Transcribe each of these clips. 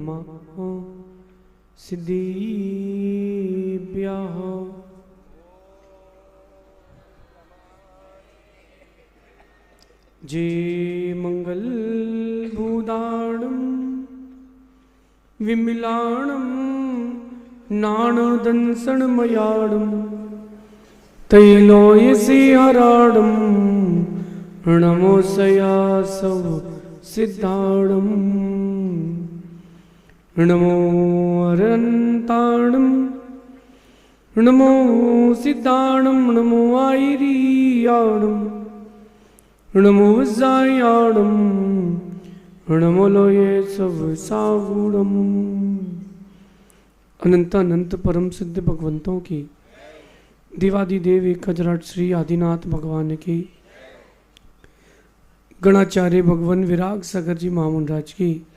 नमः सिद्धिभ्यः। जे मंगल भूदाणं विमिलाणं नाणदंसनमयाणं तैलोयसी हराणं नमोसया सव सिद्धाणं नमो अरन्ताणं नमो सिद्धाणं नमो आयरियाणं नमो वज्रायाणं नमो लोये सब सागुणम। अनंत अनंत परम सिद्ध भगवंतों की, देवादिदेव एक हजराट श्री आदिनाथ भगवान की, गणाचार्य भगवान विराग सागर जी महामुंडराज की,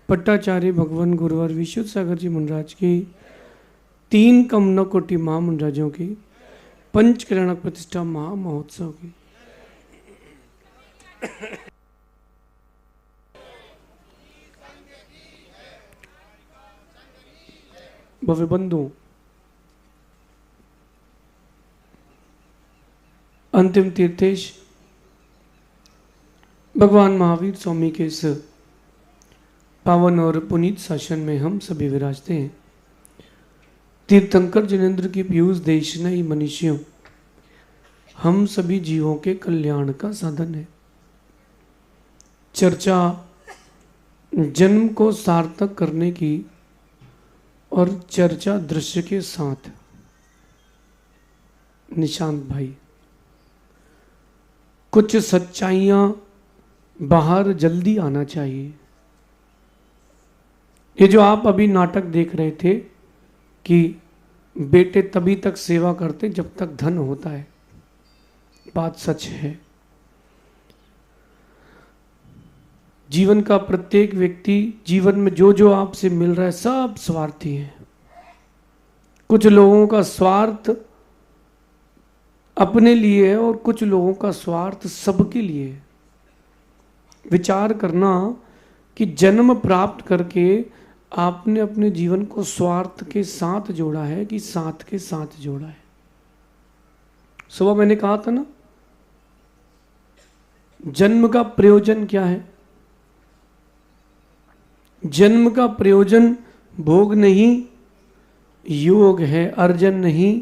पट्टाचार्य भगवान गुरुवर विशुद्ध सागर जी मुंडराज की, तीन कमन कोटि महामुंडराजों की, पंच कल्याणक प्रतिष्ठा महा महोत्सव की। भव्य बंधु, अंतिम तीर्थेश भगवान महावीर स्वामी के इस पावन और पुनीत शासन में हम सभी विराजते हैं। तीर्थंकर जिनेन्द्र की पीयूष देशनयी मनीषियों, हम सभी जीवों के कल्याण का साधन है। चर्चा जन्म को सार्थक करने की और चर्चा दृश्य के साथ। निशांत भाई, कुछ सच्चाइयां बाहर जल्दी आना चाहिए। ये जो आप अभी नाटक देख रहे थे कि बेटे तभी तक सेवा करते जब तक धन होता है, बात सच है। जीवन का प्रत्येक व्यक्ति, जीवन में जो जो आपसे मिल रहा है सब स्वार्थी है। कुछ लोगों का स्वार्थ अपने लिए है और कुछ लोगों का स्वार्थ सबके लिए है। विचार करना कि जन्म प्राप्त करके आपने अपने जीवन को स्वार्थ के साथ जोड़ा है कि साथ के साथ जोड़ा है। सुबह मैंने कहा था ना, जन्म का प्रयोजन क्या है? जन्म का प्रयोजन भोग नहीं, योग है। अर्जन नहीं,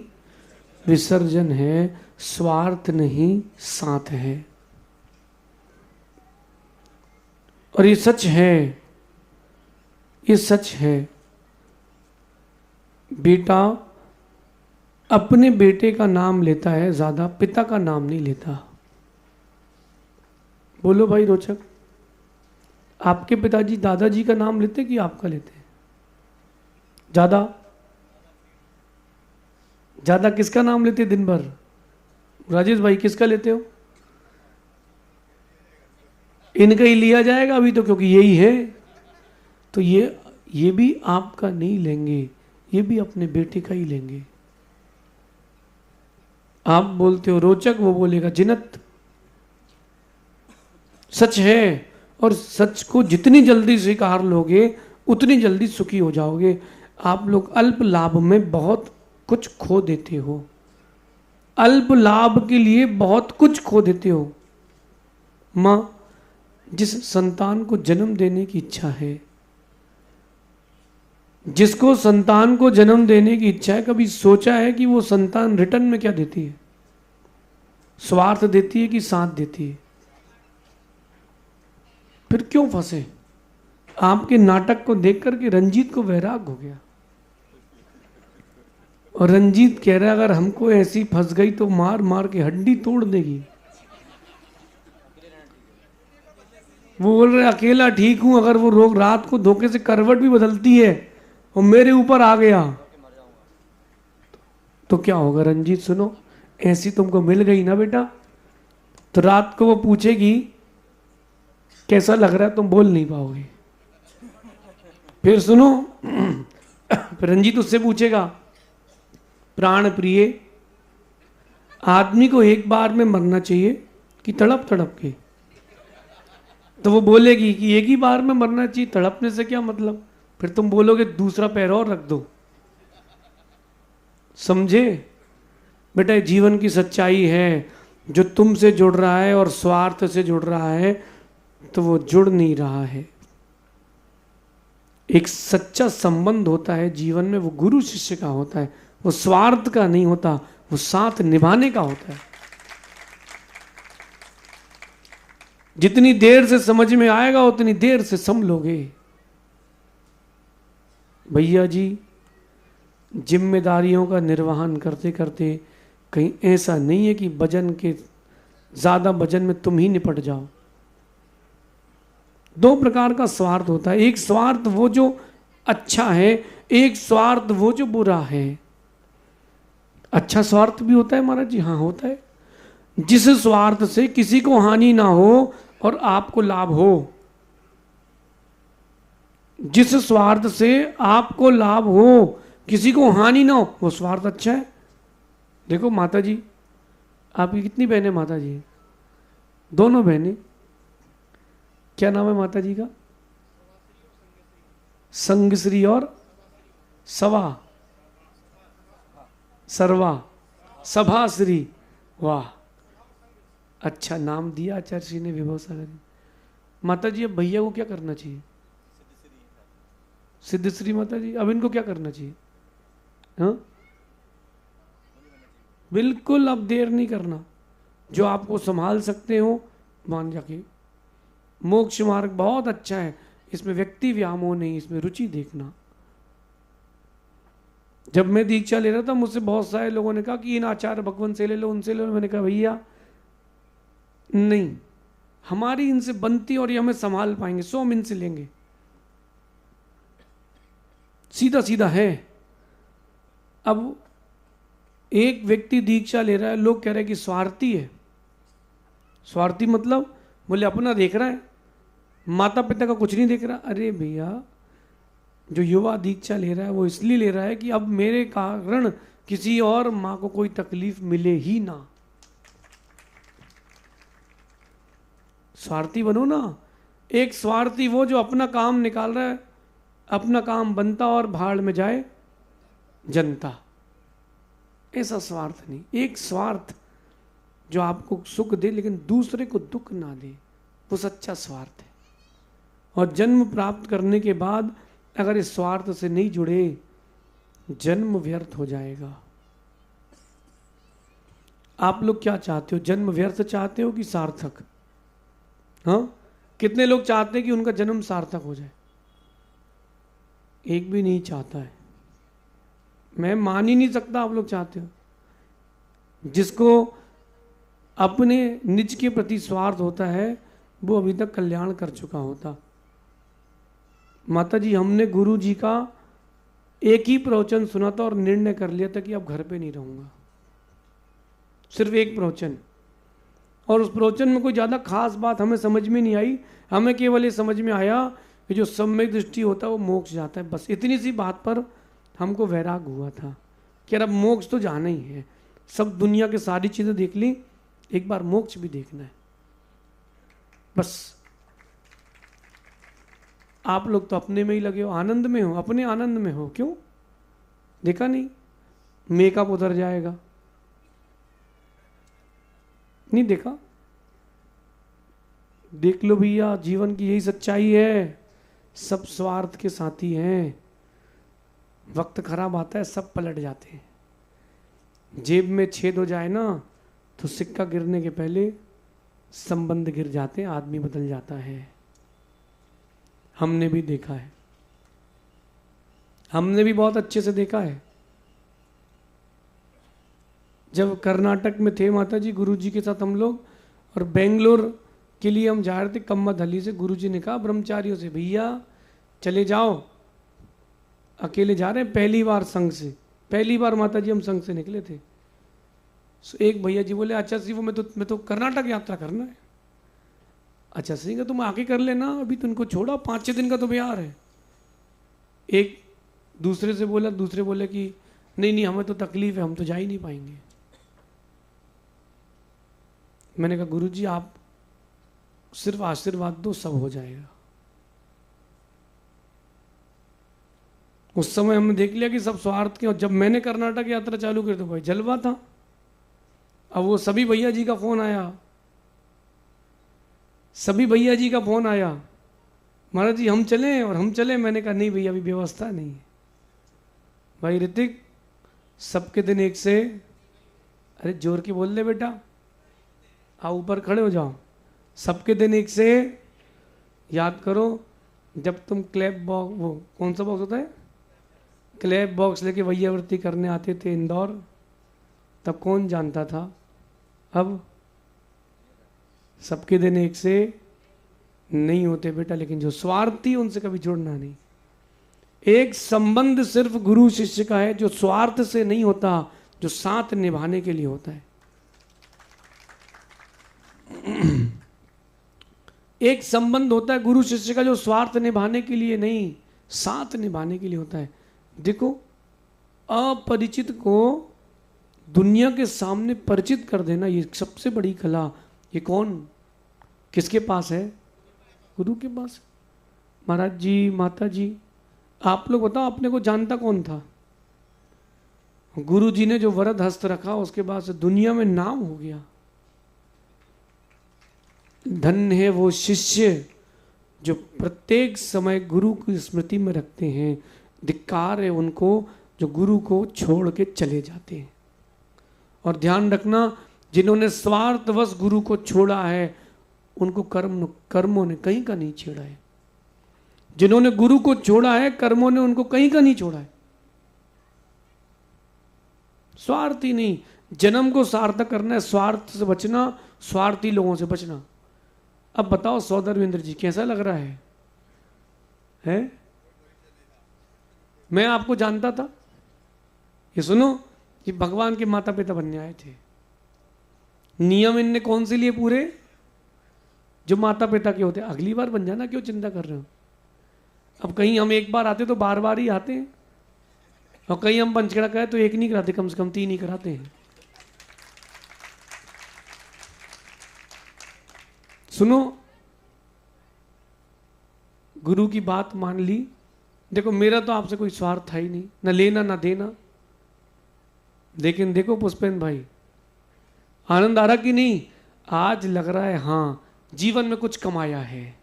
विसर्जन है। स्वार्थ नहीं, साथ है। और ये सच है, ये सच है। बेटा अपने बेटे का नाम लेता है, ज्यादा पिता का नाम नहीं लेता। बोलो भाई रोचक, आपके पिताजी दादाजी का नाम लेते कि आपका लेते? ज्यादा ज्यादा किसका नाम लेते दिन भर? राजेश भाई किसका लेते हो? इनका ही लिया जाएगा अभी तो, क्योंकि यही है। तो ये भी आपका नहीं लेंगे, ये भी अपने बेटे का ही लेंगे। आप बोलते हो रोचक, वो बोलेगा जिनत। सच है, और सच को जितनी जल्दी स्वीकार लोगे उतनी जल्दी सुखी हो जाओगे। आप लोग अल्प लाभ में बहुत कुछ खो देते हो, अल्प लाभ के लिए बहुत कुछ खो देते हो। मां जिस संतान को जन्म देने की इच्छा है, जिसको संतान को जन्म देने की इच्छा है, कभी सोचा है कि वो संतान रिटर्न में क्या देती है? स्वार्थ देती है कि साथ देती है? फिर क्यों फंसे? आपके नाटक को देख करके रंजीत को वैराग हो गया, और रंजीत कह रहा है अगर हमको ऐसी फंस गई तो मार मार के हड्डी तोड़ देगी। वो बोल रहे अकेला ठीक हूं, अगर वो रोग रात को धोखे से करवट भी बदलती है और मेरे ऊपर आ गया तो क्या होगा? रंजीत सुनो, ऐसी तुमको मिल गई ना बेटा, तो रात को वो पूछेगी कैसा लग रहा है, तुम बोल नहीं पाओगे। फिर सुनो, फिर रंजीत उससे पूछेगा प्राण प्रिय, आदमी को एक बार में मरना चाहिए कि तड़प तड़प के? तो वो बोलेगी कि एक ही बार में मरना चाहिए, तड़पने से क्या मतलब, फिर तुम बोलोगे दूसरा पैर और रख दो। समझे बेटा, जीवन की सच्चाई है, जो तुमसे जुड़ रहा है और स्वार्थ से जुड़ रहा है तो वो जुड़ नहीं रहा है। एक सच्चा संबंध होता है जीवन में, वो गुरु शिष्य का होता है, वो स्वार्थ का नहीं होता, वो साथ निभाने का होता है। जितनी देर से समझ में आएगा उतनी देर से संभलोगे। भैया जी, जिम्मेदारियों का निर्वहन करते करते कहीं ऐसा नहीं है कि वजन के ज्यादा वजन में तुम ही निपट जाओ। दो प्रकार का स्वार्थ होता है, एक स्वार्थ वो जो अच्छा है, एक स्वार्थ वो जो बुरा है। अच्छा स्वार्थ भी होता है महाराज जी, हाँ होता है, जिस स्वार्थ से किसी को हानि ना हो और आपको लाभ हो। जिस स्वार्थ से आपको लाभ हो, किसी को हानि ना हो, वो स्वार्थ अच्छा है। देखो माता जी, आपकी कितनी बहनें माता जी? दोनों बहनें। क्या नाम है माता जी का? संगश्री और सवा सर्वा सभाश्री। वाह, अच्छा नाम दिया आचार्य श्री ने, विभव सागर। माता जी अब भैया को क्या करना चाहिए? सिद्धश्री माता जी, अब इनको क्या करना चाहिए? हाँ बिल्कुल, अब देर नहीं करना। जो आपको संभाल सकते हो मान जाके। मोक्ष मार्ग बहुत अच्छा है, इसमें व्यक्ति व्यामोह नहीं, इसमें रुचि देखना। जब मैं दीक्षा ले रहा था, मुझसे बहुत सारे लोगों ने कहा कि इन आचार्य भगवान से ले लो, उनसे ले लो। मैंने कहा भैया नहीं, हमारी इनसे बनती और ये हमें संभाल पाएंगे, सो हम इनसे लेंगे। सीधा सीधा है। अब एक व्यक्ति दीक्षा ले रहा है, लोग कह रहे हैं कि स्वार्थी है। स्वार्थी मतलब बोले अपना देख रहा है, माता पिता का कुछ नहीं देख रहा। अरे भैया, जो युवा दीक्षा ले रहा है वो इसलिए ले रहा है कि अब मेरे कारण किसी और माँ को कोई तकलीफ मिले ही ना। स्वार्थी बनो ना। एक स्वार्थी वो जो अपना काम निकाल रहा है, अपना काम बनता और भाड़ में जाए जनता, ऐसा स्वार्थ नहीं। एक स्वार्थ जो आपको सुख दे लेकिन दूसरे को दुख ना दे, वो सच्चा स्वार्थ है। और जन्म प्राप्त करने के बाद अगर इस स्वार्थ से नहीं जुड़े, जन्म व्यर्थ हो जाएगा। आप लोग क्या चाहते हो, जन्म व्यर्थ चाहते हो कि सार्थक? हाँ, कितने लोग चाहते हैं कि उनका जन्म सार्थक हो जाए? एक भी नहीं चाहता है। मैं मान ही नहीं सकता आप लोग चाहते हो। जिसको अपने निज के प्रति स्वार्थ होता है वो अभी तक कल्याण कर चुका होता। माता जी, हमने गुरु जी का एक ही प्रवचन सुना था और निर्णय कर लिया था कि अब घर पे नहीं रहूंगा। सिर्फ एक प्रवचन, और उस प्रवचन में कोई ज़्यादा खास बात हमें समझ में नहीं आई। हमें केवल ये समझ में आया कि जो सम्यक दृष्टि होता है वो मोक्ष जाता है। बस इतनी सी बात पर हमको वैराग हुआ था कि अब मोक्ष तो जाना ही है। सब दुनिया की सारी चीज़ें देख ली, एक बार मोक्ष भी देखना है। बस आप लोग तो अपने में ही लगे हो, आनंद में हो, अपने आनंद में हो। क्यों देखा नहीं? मेकअप उतर जाएगा, नहीं देखा? देख लो भैया, जीवन की यही सच्चाई है। सब स्वार्थ के साथी हैं। वक्त खराब आता है, सब पलट जाते हैं। जेब में छेद हो जाए ना तो सिक्का गिरने के पहले संबंध गिर जाते हैं, आदमी बदल जाता है। हमने भी देखा है, हमने भी बहुत अच्छे से देखा है। जब कर्नाटक में थे माता जी, गुरु जी के साथ हम लोग, और बेंगलोर के लिए हम जा रहे थे कम्मा दली से। गुरु जी ने कहा ब्रह्मचारियों से, भैया चले जाओ, अकेले जा रहे हैं, पहली बार संघ से, पहली बार माता जी हम संघ से निकले थे। एक भैया जी बोले, अच्छा सी वो मैं तो कर्नाटक यात्रा करना है। अच्छा सिंह तुम आके कर लेना, अभी तुमको छोड़ा, 5-6 दिन का तो बिहार है। एक दूसरे से बोला, दूसरे बोले कि नहीं नहीं हमें तो तकलीफ है, हम तो जा ही नहीं पाएंगे। मैंने कहा गुरु जी आप सिर्फ आशीर्वाद दो, सब हो जाएगा। उस समय हमने देख लिया कि सब स्वार्थ के, और जब मैंने कर्नाटक यात्रा चालू कर तो भाई जलवा था। अब वो सभी भैया जी का फोन आया, सभी भैया जी का फोन आया, महाराज जी हम चलें, और हम चले। मैंने कहा नहीं भैया अभी व्यवस्था नहीं है। भाई ऋतिक सबके दिन एक से, अरे जोर की बोल ले बेटा, आओ ऊपर खड़े हो जाओ। सबके दिन एक से, याद करो जब तुम क्लैप बॉक्स, वो कौन सा बॉक्स होता है, क्लैप बॉक्स लेके वैयावृत्ति करने आते थे इंदौर, तब कौन जानता था। अब सबके दिन एक से नहीं होते बेटा, लेकिन जो स्वार्थी उनसे कभी जुड़ना नहीं। एक संबंध सिर्फ गुरु शिष्य का है जो स्वार्थ से नहीं होता, जो साथ निभाने के लिए होता है। एक संबंध होता है गुरु शिष्य का जो स्वार्थ निभाने के लिए नहीं, साथ निभाने के लिए होता है। देखो अपरिचित को दुनिया के सामने परिचित कर देना, ये सबसे बड़ी कला। ये कौन, किसके पास है, गुरु के पास। महाराज जी, माता जी, आप लोग बताओ अपने को जानता कौन था। गुरु जी ने जो वरद हस्त रखा उसके बाद से दुनिया में नाम हो गया। धन्य है वो शिष्य जो प्रत्येक समय गुरु की स्मृति में रखते हैं। धिक्कार है उनको जो गुरु को छोड़ के चले जाते हैं। और ध्यान रखना, जिन्होंने स्वार्थवश गुरु को छोड़ा है उनको कर्मों ने कहीं का नहीं छेड़ा है। जिन्होंने गुरु को छोड़ा है कर्मों ने उनको कहीं का नहीं छोड़ा है। स्वार्थी नहीं, जन्म को सार्थक करना है, स्वार्थ से बचना, स्वार्थी लोगों से बचना। अब बताओ सौदरविंद्र जी कैसा लग रहा है? मैं आपको जानता था, ये सुनो कि भगवान के माता पिता बनने आए थे। नियम इनने कौन से लिए पूरे, जो माता पिता के होते। अगली बार बन जाना, क्यों चिंता कर रहे हो। अब कहीं हम एक बार आते तो बार बार ही आते हैं, और कहीं हम पंचकड़ा कहे तो एक नहीं कराते, कम से कम 3 ही कराते हैं। सुनो, गुरु की बात मान ली। देखो मेरा तो आपसे कोई स्वार्थ था ही नहीं, ना लेना ना देना। लेकिन देखो पुष्पेंद्र भाई, आनंद आ रहा कि नहीं? आज लग रहा है हाँ जीवन में कुछ कमाया है।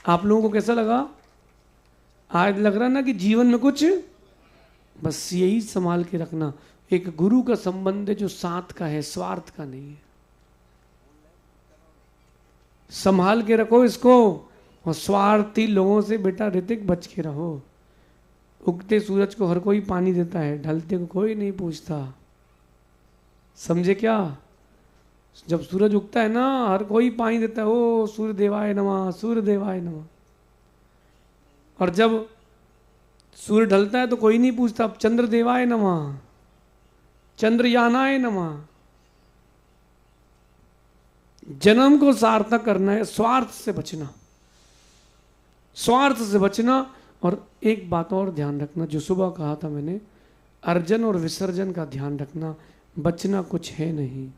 आप लोगों को कैसा लगा? आज लग रहा ना कि जीवन में कुछ, बस यही संभाल के रखना। एक गुरु का संबंध है जो साथ का है, स्वार्थ का नहीं है। संभाल के रखो इसको, और स्वार्थी लोगों से बेटा ऋतिक बच के रहो। उगते सूरज को हर कोई पानी देता है, ढलते को कोई नहीं पूछता। समझे क्या? जब सूरज उगता है ना हर कोई पानी देता है, ओ सूर्य देवाय नमः, सूर्य देवाय नमः। और जब सूर्य ढलता है तो कोई नहीं पूछता, अब चंद्र देवाय नमः, चंद्रयानाय नमः। जन्म को सार्थक करना है, स्वार्थ से बचना, स्वार्थ से बचना। और एक बात और ध्यान रखना, जो सुबह कहा था मैंने, अर्जन और विसर्जन का ध्यान रखना। बचना कुछ है नहीं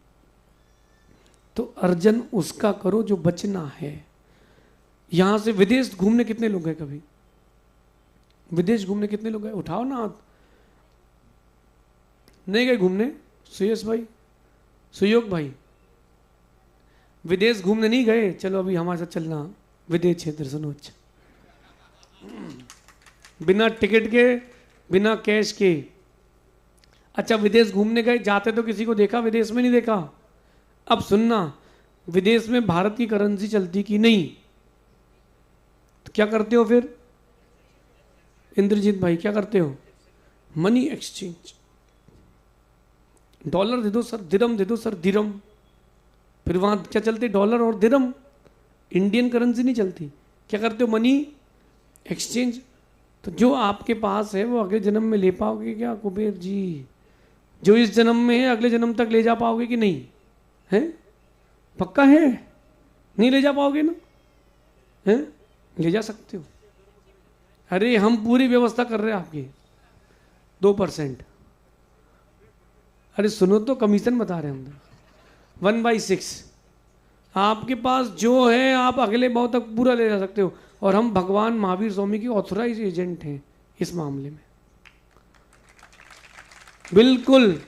तो अर्जन उसका करो जो बचना है। यहां से विदेश घूमने कितने लोग गए? कभी विदेश घूमने कितने लोग गए? उठाओ ना हाथ। नहीं गए घूमने? सुयश भाई, सुयोग भाई, विदेश घूमने नहीं गए? चलो अभी हमारे साथ चलना विदेश क्षेत्र। सुनो, अच्छा बिना टिकट के, बिना कैश के। अच्छा विदेश घूमने गए, जाते तो किसी को देखा? विदेश में नहीं देखा। अब सुनना, विदेश में भारत की करेंसी चलती कि नहीं, तो क्या करते हो फिर? इंद्रजीत भाई क्या करते हो? Money exchange. डॉलर दे दो सर, दिरम दे दो सर, दिरम। फिर वहां क्या चलते? डॉलर और दिरम, इंडियन करेंसी नहीं चलती। क्या करते हो? Money exchange. तो जो आपके पास है वो अगले जन्म में ले पाओगे क्या कुबेर जी? जो इस जन्म में है अगले जन्म तक ले जा पाओगे कि नहीं? है पक्का है? नहीं ले जा पाओगे ना? है ले जा सकते हो। अरे हम पूरी व्यवस्था कर रहे हैं आपकी, 2%। अरे सुनो तो, कमीशन बता रहे हैं हम, 1/6। आपके पास जो है आप अगले भाव तक पूरा ले जा सकते हो। और हम भगवान महावीर स्वामी की ऑथोराइज एजेंट हैं इस मामले में। बिल्कुल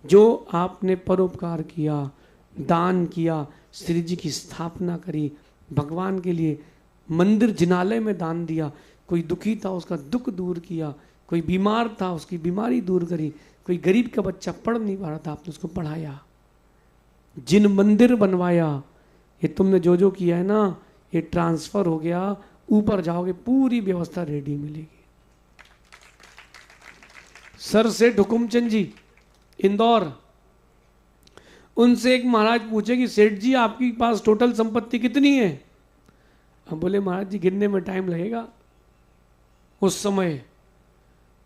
जो आपने परोपकार किया, दान किया, श्री जी की स्थापना करी, भगवान के लिए मंदिर जिनालय में दान दिया, कोई दुखी था उसका दुख दूर किया, कोई बीमार था उसकी बीमारी दूर करी, कोई गरीब का बच्चा पढ़ नहीं पा रहा था आपने उसको पढ़ाया, जिन मंदिर बनवाया, ये तुमने जो जो किया है ना, ये ट्रांसफर हो गया, ऊपर जाओगे पूरी व्यवस्था रेडी मिलेगी। सर सेठ हुकुमचंद जी इंदौर, उनसे एक महाराज पूछे कि सेठ जी आपके पास टोटल संपत्ति कितनी है? अब बोले महाराज जी गिनने में टाइम लगेगा। उस समय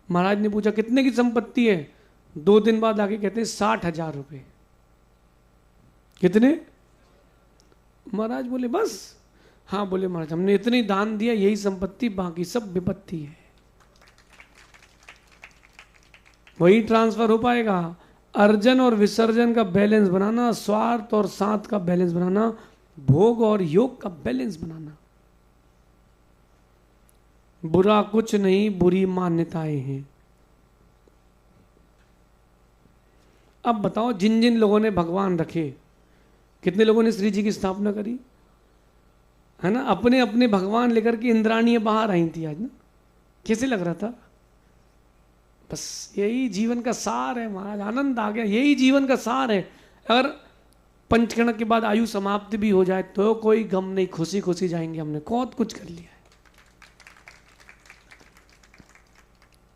महाराज ने पूछा कितने की संपत्ति है? 2 दिन बाद आके कहते हैं 60,000 रुपये। कितने? महाराज बोले बस? हाँ। बोले महाराज हमने इतनी दान दिया, यही संपत्ति, बाकी सब विपत्ति है। वही ट्रांसफर हो पाएगा। अर्जन और विसर्जन का बैलेंस बनाना, स्वार्थ और साथ का बैलेंस बनाना, भोग और योग का बैलेंस बनाना। बुरा कुछ नहीं, बुरी मान्यताएं हैं। अब बताओ जिन जिन लोगों ने भगवान रखे, कितने लोगों ने श्री जी की स्थापना करी है ना, अपने अपने भगवान लेकर के इंद्राणियां बाहर आई थी आज ना, कैसे लग रहा था? बस यही जीवन का सार है महाराज, आनंद आ गया, यही जीवन का सार है। अगर पंचकर्ण के बाद आयु समाप्ति भी हो जाए तो कोई गम नहीं, खुशी खुशी जाएंगे, हमने बहुत कुछ कर लिया है।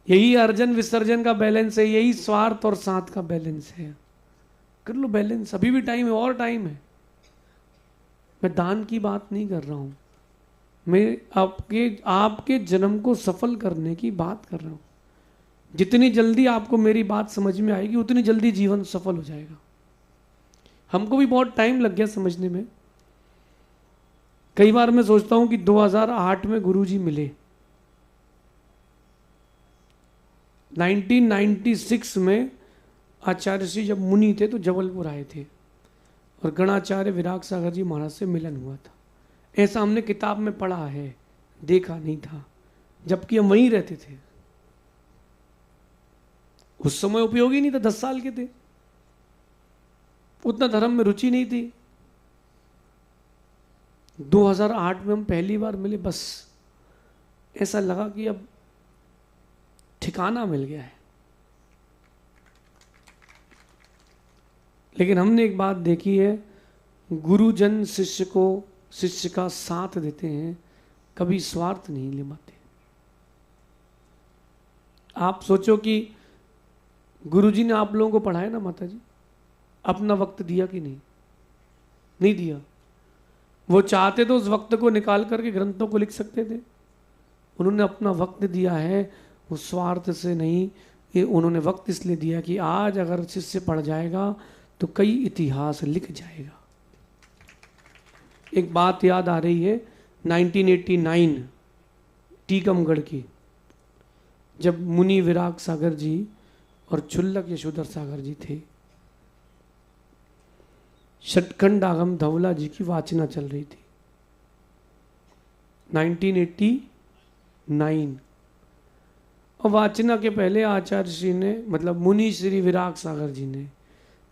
यही अर्जन विसर्जन का बैलेंस है, यही स्वार्थ और साथ का बैलेंस है। कर लो बैलेंस, अभी भी टाइम है, और टाइम है। मैं दान की बात नहीं कर रहा हूं, मैं आपके जन्म को सफल करने की बात कर रहा हूं। जितनी जल्दी आपको मेरी बात समझ में आएगी उतनी जल्दी जीवन सफल हो जाएगा। हमको भी बहुत टाइम लग गया समझने में। कई बार मैं सोचता हूं कि 2008 में गुरुजी मिले, 1996 में आचार्य श्री जब मुनि थे तो जबलपुर आए थे और गणाचार्य विराग सागर जी महाराज से मिलन हुआ था। ऐसा हमने किताब में पढ़ा है, देखा नहीं था, जबकि हम वहीं रहते थे। उस समय उपयोगी नहीं था, 10 साल के थे, उतना धर्म में रुचि नहीं थी। 2008 में हम पहली बार मिले, बस ऐसा लगा कि अब ठिकाना मिल गया है। लेकिन हमने एक बात देखी है, गुरुजन शिष्य का साथ देते हैं, कभी स्वार्थ नहीं निभाते। आप सोचो कि गुरुजी ने आप लोगों को पढ़ाया ना माता जी, अपना वक्त दिया कि नहीं? नहीं दिया। वो चाहते तो उस वक्त को निकाल करके ग्रंथों को लिख सकते थे, उन्होंने अपना वक्त दिया है, वो स्वार्थ से नहीं। ये उन्होंने वक्त इसलिए दिया कि आज अगर शिष्य पढ़ जाएगा तो कई इतिहास लिख जाएगा। एक बात याद आ रही है 1989 टीकमगढ़ की, जब मुनि विराग सागर जी और छुल्लक यशोधर सागर जी थे, षटखंड आगम धवला जी की वाचना चल रही थी 1989। और वाचना के पहले आचार्य श्री ने, मतलब मुनि श्री विराग सागर जी ने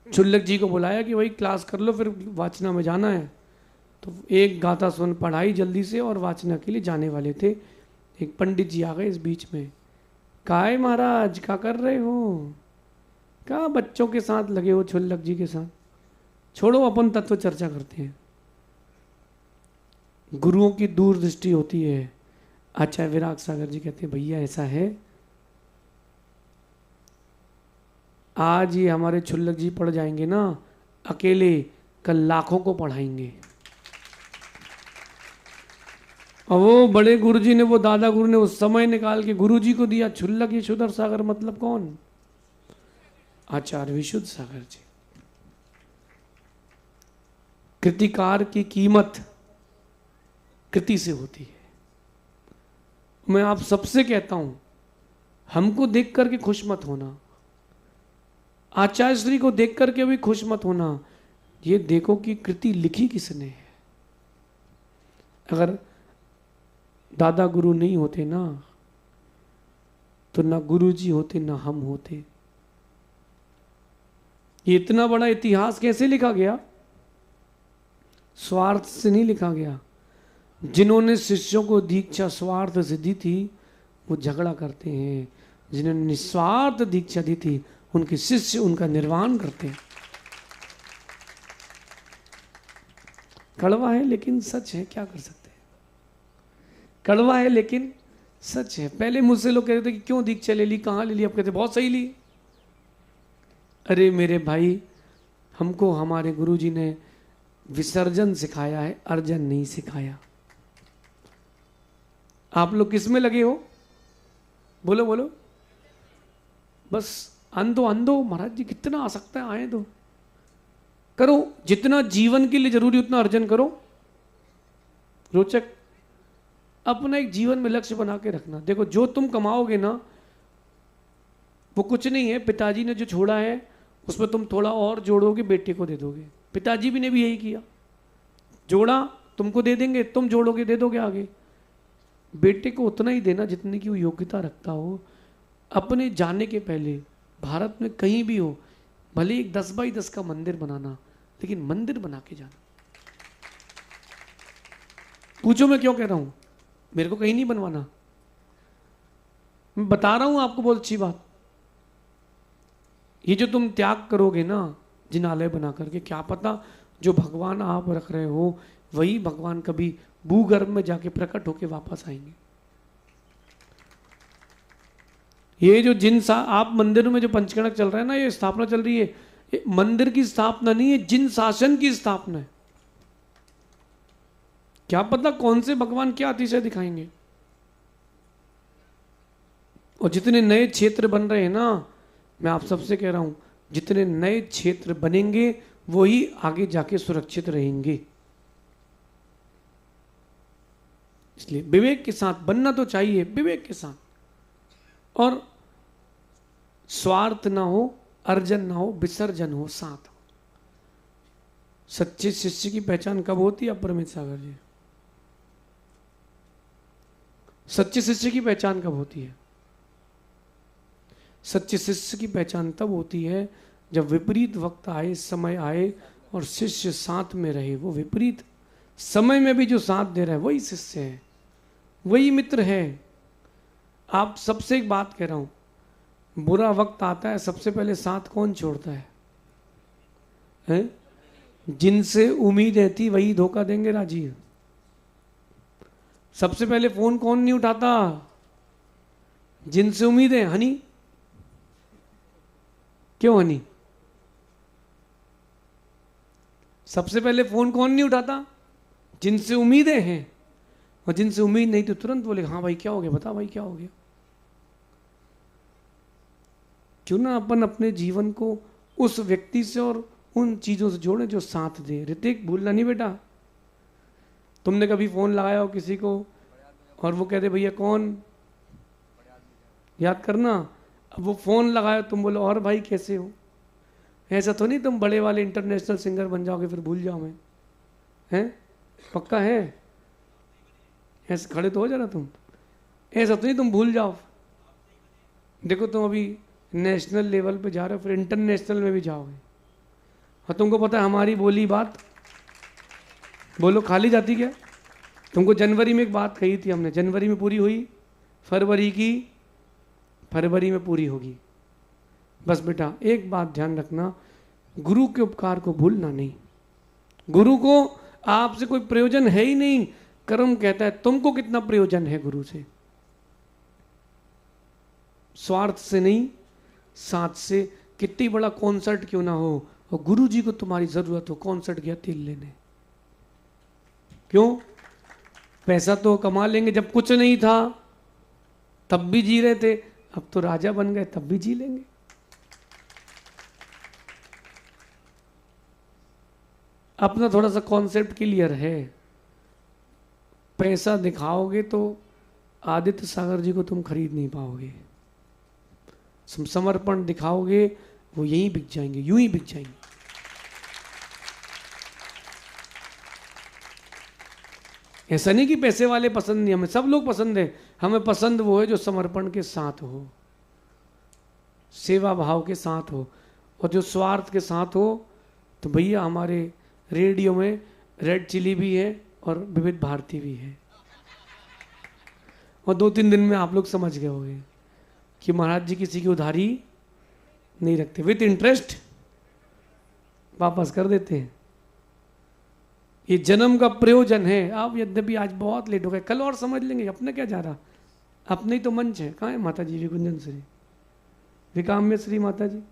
छुल्लक जी को बुलाया कि वही क्लास कर लो, फिर वाचना में जाना है। तो एक गाथा सुन पढ़ाई जल्दी से और वाचना के लिए जाने वाले थे। एक पंडित जी आ गए इस बीच में, काहे महाराज क्या कर रहे हो? क्या बच्चों के साथ लगे हो छुल्लक जी के साथ? छोड़ो, अपन तत्व चर्चा करते हैं। गुरुओं की दूरदृष्टि होती है। आचार्य विराग सागर जी कहते हैं भैया ऐसा है, आज ये हमारे छुल्लक जी पढ़ जाएंगे ना अकेले, कल लाखों को पढ़ाएंगे। और वो बड़े गुरुजी ने, वो दादा गुरु ने उस समय निकाल के गुरुजी को दिया। छुल्लक यशोधर सागर मतलब कौन? आचार्य विशुद्ध सागर जी। कृतिकार की कीमत कृति से होती है। मैं आप सबसे कहता हूं, हमको देख करके खुश मत होना, आचार्य श्री को देख करके भी खुश मत होना। ये देखो कि कृति लिखी किसने है। अगर दादा गुरु नहीं होते ना तो ना गुरु जी होते ना हम होते। ये इतना बड़ा इतिहास कैसे लिखा गया? स्वार्थ से नहीं लिखा गया। जिन्होंने शिष्यों को दीक्षा स्वार्थ से दी थी वो झगड़ा करते हैं, जिन्होंने निस्वार्थ दीक्षा दी थी उनके शिष्य उनका निर्वाण करते हैं। कड़वा है लेकिन सच है, क्या कर सकते हैं। कड़वा है लेकिन सच है। पहले मुझसे लोग कहते थे कि क्यों दीक्षा ले ली, कहाँ ले ली, अब कहते बहुत सही ली। अरे मेरे भाई, हमको हमारे गुरुजी ने विसर्जन सिखाया है, अर्जन नहीं सिखाया। आप लोग किस में लगे हो? बोलो बोलो। बस अंधो अंधो महाराज जी, कितना आ सकता है, आए तो करो। जितना जीवन के लिए जरूरी उतना अर्जन करो। रोचक अपना एक जीवन में लक्ष्य बना के रखना। देखो जो तुम कमाओगे ना वो कुछ नहीं है। पिताजी ने जो छोड़ा है उसमें तुम थोड़ा और जोड़ोगे, बेटे को दे दोगे। पिताजी भी ने भी यही किया, जोड़ा तुमको दे देंगे, तुम जोड़ोगे दे दोगे आगे। बेटे को उतना ही देना जितनी की वो योग्यता रखता हो। अपने जाने के पहले भारत में कहीं भी हो, भले एक 10 बाई 10 का मंदिर बनाना, लेकिन मंदिर बना के जाना। पूछो मैं क्यों कह रहा हूं? मेरे को कहीं नहीं बनवाना, मैं बता रहा हूं आपको बहुत अच्छी बात। ये जो तुम त्याग करोगे ना जिनालय बना करके, क्या पता जो भगवान आप रख रहे हो वही भगवान कभी भूगर्भ में जाके प्रकट होके वापस आएंगे। ये जो आप मंदिरों में जो पंचकणक चल रहा है ना, ये स्थापना चल रही है, ये मंदिर की स्थापना नहीं है, जिन शासन की स्थापना है। क्या पता कौन से भगवान क्या अतिशय दिखाएंगे। और जितने नए क्षेत्र बन रहे हैं ना, मैं आप सबसे कह रहा हूं, जितने नए क्षेत्र बनेंगे वही आगे जाके सुरक्षित रहेंगे। इसलिए विवेक के साथ बनना तो चाहिए, विवेक के साथ, और स्वार्थ ना हो, अर्जन ना हो, विसर्जन हो, साथ हो। सच्चे शिष्य की पहचान कब होती है परमित सागर जी? सच्चे शिष्य की पहचान कब होती है? सच्चे शिष्य की पहचान तब होती है जब विपरीत वक्त आए, समय आए और शिष्य साथ में रहे। वो विपरीत समय में भी जो साथ दे रहा है वही शिष्य है, वही मित्र है। आप सबसे एक बात कह रहा हूं, बुरा वक्त आता है सबसे पहले साथ कौन छोड़ता है? जिनसे उम्मीद रहती वही धोखा देंगे राजी। सबसे पहले फोन कौन नहीं उठाता? जिनसे उम्मीद है। हनी, क्यों हनी? सबसे पहले फोन कौन नहीं उठाता? जिनसे उम्मीदें हैं। और जिनसे उम्मीद नहीं तो तुरंत बोले हाँ भाई क्या हो गया, बता भाई क्या हो गया। क्यों ना अपन अपने जीवन को उस व्यक्ति से और उन चीजों से जोड़े जो साथ दे। ऋतिक भूलना नहीं बेटा, तुमने कभी फोन लगाया हो किसी को और वो कहते भैया कौन, याद करना। अब वो फोन लगाया, तुम बोलो और भाई कैसे हो। ऐसा तो नहीं तुम बड़े वाले इंटरनेशनल सिंगर बन जाओगे फिर भूल जाओ मैं, हैं? पक्का है? ऐसे खड़े तो हो जरा तुम। ऐसा तो नहीं तुम भूल जाओ। देखो तुम अभी नेशनल लेवल पे जा रहे हो, फिर इंटरनेशनल में भी जाओगे। और तुमको पता है हमारी बोली बात, बोलो खाली जाती क्या? तुमको जनवरी में एक बात कही थी हमने, जनवरी में पूरी हुई, फरवरी की फरवरी में पूरी होगी। बस बेटा एक बात ध्यान रखना, गुरु के उपकार को भूलना नहीं। गुरु को आपसे कोई प्रयोजन है ही नहीं, कर्म कहता है तुमको कितना प्रयोजन है गुरु से। स्वार्थ से नहीं, साथ से। कितनी बड़ा कॉन्सर्ट क्यों ना हो और गुरु जी को तुम्हारी जरूरत हो, कॉन्सर्ट गया तेल लेने। क्यों? पैसा तो कमा लेंगे, जब कुछ नहीं था तब भी जी रहे थे, अब तो राजा बन गए तब भी जी लेंगे। अपना थोड़ा सा कॉन्सेप्ट क्लियर है। पैसा दिखाओगे तो आदित्य सागर जी को तुम खरीद नहीं पाओगे। समर्पण दिखाओगे वो यहीं बिक जाएंगे, यूं ही बिक जाएंगे। ऐसा नहीं कि पैसे वाले पसंद नहीं, हमें सब लोग पसंद है, हमें पसंद वो है जो समर्पण के साथ हो, सेवा भाव के साथ हो, और जो स्वार्थ के साथ हो। तो भैया हमारे रेडियो में रेड चिली भी है और विविध भारती भी है, और 2-3 दिन में आप लोग समझ गए होंगे कि महाराज जी किसी की उधारी नहीं रखते, विथ इंटरेस्ट वापस कर देते हैं। ये जन्म का प्रयोजन है। आप यद्यपि आज बहुत लेट हो गए, कल और समझ लेंगे, अपने क्या जा रहा, अपने ही तो मंच है। कहाँ है माता जी विकुंजन श्री, विकाम्य श्री माता जी?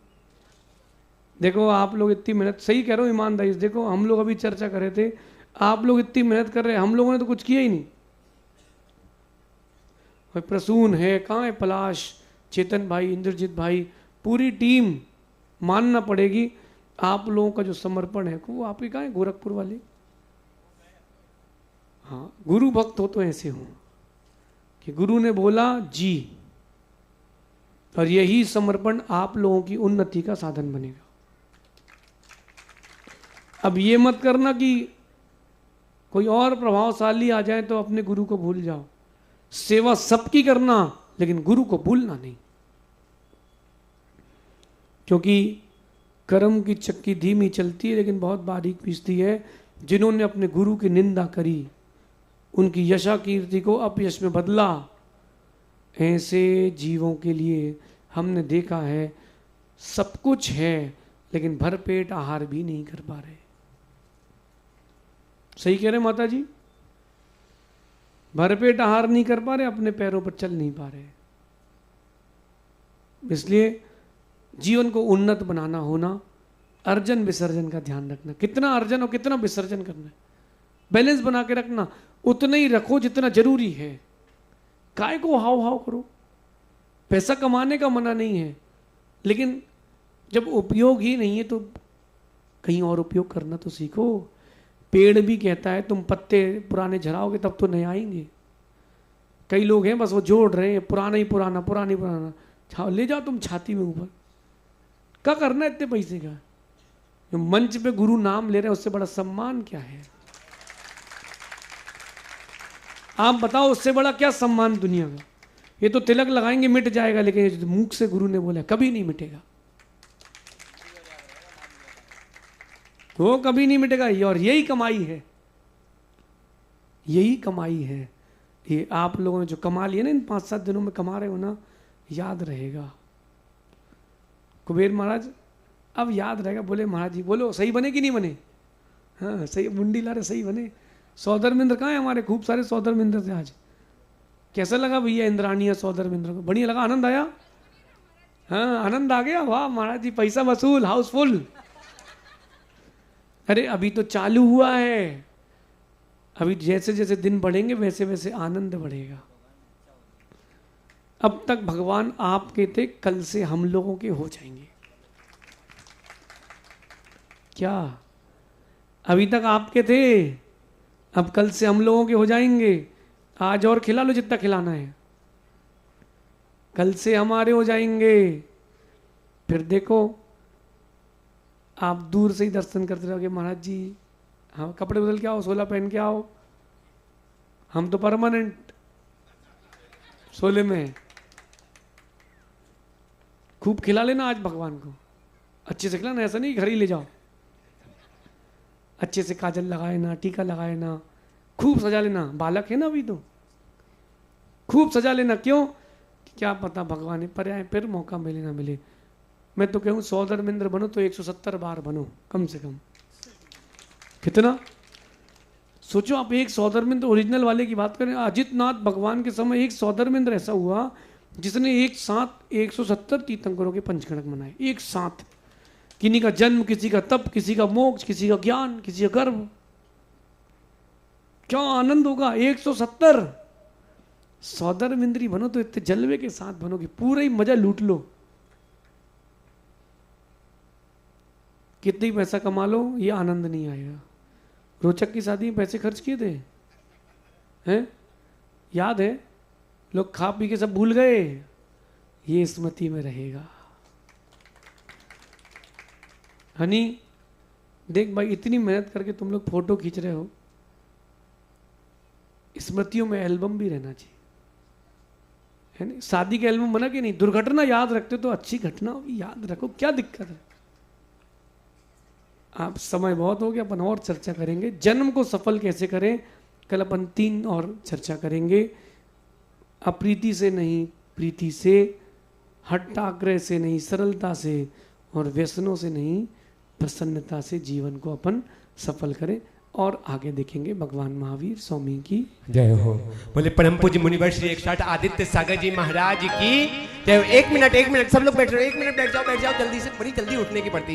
देखो आप लोग इतनी मेहनत, सही कह रहा हूँ ईमानदारी से, देखो हम लोग अभी चर्चा कर रहे थे, आप लोग इतनी मेहनत कर रहे हैं, हम लोगों ने तो कुछ किया ही नहीं। प्रसून है, कहाँ है पलाश, चेतन भाई, इंद्रजीत भाई, पूरी टीम, मानना पड़ेगी आप लोगों का जो समर्पण है वो आपके कहाँ है, गोरखपुर वाले। हाँ, गुरु भक्त हो तो ऐसे हो कि गुरु ने बोला जी, और यही समर्पण आप लोगों की उन्नति का साधन बनेगा। अब ये मत करना कि कोई और प्रभावशाली आ जाए तो अपने गुरु को भूल जाओ। सेवा सबकी करना, लेकिन गुरु को भूलना नहीं, क्योंकि कर्म की चक्की धीमी चलती है लेकिन बहुत बारीक पीसती है। जिन्होंने अपने गुरु की निंदा करी, उनकी यशा कीर्ति को अपयश में बदला, ऐसे जीवों के लिए हमने देखा है सब कुछ है लेकिन भरपेट आहार भी नहीं कर पा रहे। सही कह रहे माता जी? भरपेट आहार नहीं कर पा रहे, अपने पैरों पर चल नहीं पा रहे। इसलिए जीवन को उन्नत बनाना होना, अर्जन विसर्जन का ध्यान रखना, कितना अर्जन और कितना विसर्जन करना है, बैलेंस बना के रखना। उतना ही रखो जितना जरूरी है, काय को हाव हाव करो। पैसा कमाने का मना नहीं है, लेकिन जब उपयोग ही नहीं है तो कहीं और उपयोग करना तो सीखो। पेड़ भी कहता है तुम पत्ते पुराने झड़ाओगे तब तो नए आएंगे। कई लोग हैं बस वो जोड़ रहे हैं, पुराना ही पुराना, पुराना ही पुराना। ले जाओ तुम छाती में ऊपर, क्या करना है इतने पैसे का? जो मंच पे गुरु नाम ले रहे हैं उससे बड़ा सम्मान क्या है? आप बताओ उससे बड़ा क्या सम्मान दुनिया का? ये तो तिलक लगाएंगे मिट जाएगा, लेकिन मुख से गुरु ने बोला कभी नहीं मिटेगा, वो कभी नहीं मिटेगा। और यही कमाई है, यही कमाई है। ये आप लोगों ने जो कमा लिया ना इन 5-7 दिनों में कमा रहे हो ना, याद रहेगा। कुबेर महाराज अब याद रहेगा, बोले महाराज जी बोलो सही बने कि नहीं बने? हाँ सही, मुंडी ला रहे सही बने। सौदरमिंद्र कहाँ है हमारे? खूब सारे सौदरमिंद्र थे आज। कैसा लगा भैया इंद्राणी सौदरमिंद्र को? बढ़िया लगा, आनंद आया? हाँ आनंद आ गया, वाह महाराज जी, पैसा वसूल, हाउसफुल। अरे अभी तो चालू हुआ है, अभी जैसे जैसे दिन बढ़ेंगे वैसे वैसे आनंद बढ़ेगा। अब तक भगवान आपके थे, कल से हम लोगों के हो जाएंगे। क्या अभी तक आपके थे, अब कल से हम लोगों के हो जाएंगे। आज और खिला लो जितना खिलाना है, कल से हमारे हो जाएंगे। फिर देखो आप दूर से ही दर्शन करते रहोगे, महाराज जी हाँ कपड़े बदल के आओ, सोला पहन के आओ, हम तो परमानेंट सोले में। खूब खिला लेना आज भगवान को, अच्छे से खिलाना, ऐसा नहीं घर ही ले जाओ। अच्छे से काजल लगाए ना, टीका लगाए ना, खूब सजा लेना। बालक है ना अभी तो, खूब सजा लेना। क्यों? क्या पता भगवान ने पर आए फिर मौका मिले ना मिले। मैं तो कहूँ सौदरमिंद्र बनो तो 170 बार बनो कम से कम। कितना सोचो आप, एक सौदरमिंद्र ओरिजिनल वाले की बात करें, अजितनाथ भगवान के समय एक सौदरमिंद्र ऐसा हुआ जिसने एक साथ 170 तीर्थंकरों के पंचकड़क मनाए एक साथ। किसी का जन्म, किसी का तप, किसी का मोक्ष, किसी का ज्ञान, किसी का गर्भ। क्या आनंद होगा! 170 सौदरमिंद्री बनो तो इतने जलवे के साथ बनो कि पूरा ही मजा लूट लो। कितनी पैसा कमा लो ये आनंद नहीं आएगा। रोचक की शादी में पैसे खर्च किए थे हैं, याद है? लोग खा पी के सब भूल गए, ये स्मृति में रहेगा। हनी देख भाई, इतनी मेहनत करके तुम लोग फोटो खींच रहे हो, स्मृतियों में एल्बम भी रहना चाहिए, है नहीं? शादी के एल्बम बना कि नहीं? दुर्घटना याद रखते तो अच्छी घटना भी याद रखो, क्या दिक्कत है? आप समय बहुत हो गया, अपन और चर्चा करेंगे। जन्म को सफल कैसे करें, कल अपन 3 और चर्चा करेंगे। अप्रीति से नहीं, प्रीति से, हट्टाग्रह से नहीं, सरलता से, और व्यसनों से नहीं, प्रसन्नता से जीवन को अपन सफल करें। और आगे देखेंगे। भगवान महावीर स्वामी की जय हो। बोले परम पूज्य मुनिवर श्री 160 आदित्य सागर जी महाराज की जय हो। 1 मिनट सब लोग बैठ रहे हो, 1 मिनट बैठ जाओ जल्दी से, बड़ी जल्दी उठने की पड़ती है।